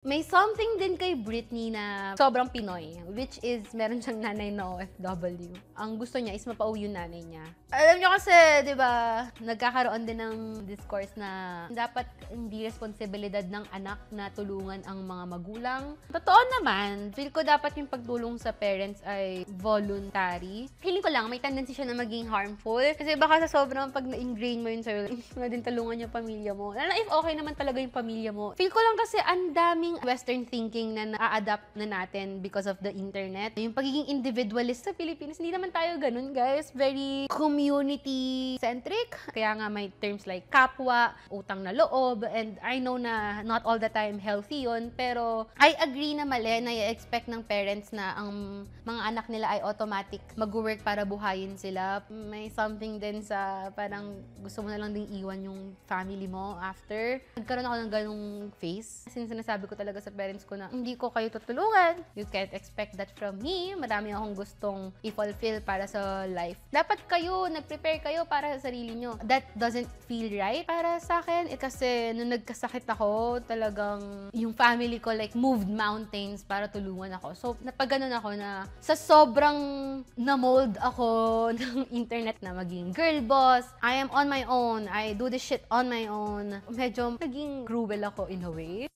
May something din kay Britney na sobrang Pinoy, which is meron siyang nanay na OFW. Ang gusto niya is mapauwi yung nanay niya. Alam niyo kasi, di ba, nagkakaroon din ng discourse na dapat hindi responsibilidad ng anak na tulungan ang mga magulang. Totoo naman, feel ko dapat yung pagtulong sa parents ay voluntary. Feeling ko lang, may tendency siya na maging harmful. Kasi baka sa sobrang pag na-ingrain mo yun sa'yo, hindi mo din tulungan yung pamilya mo. Lalo if okay naman talaga yung pamilya mo. Feel ko lang kasi ang daming Western thinking na na-adapt na natin because of the internet. Yung pagiging individualist sa Pilipinas, hindi naman tayo ganun, guys. Very community-centric. Kaya nga may terms like kapwa, utang na loob, and I know na not all the time healthy yun, pero I agree na mali na i-expect ng parents na ang mga anak nila ay automatic mag-work para buhayin sila. May something din sa parang gusto mo na lang ding iwan yung family mo after. Nagkaroon ako ng ganung phase. Since sinasabi ko talaga sa parents ko na hindi ko kayo tutulungan. You can't expect that from me. Marami akong gustong i-fulfill para sa life. Dapat kayo, nag-prepare kayo para sa sarili nyo. That doesn't feel right para sa akin. Kasi nung nagkasakit ako, talagang yung family ko like moved mountains para tulungan ako. So, napaganon ako na sa sobrang na-mold ako ng internet na maging girl boss. I am on my own. I do this shit on my own. Medyo naging cruel ako in a way.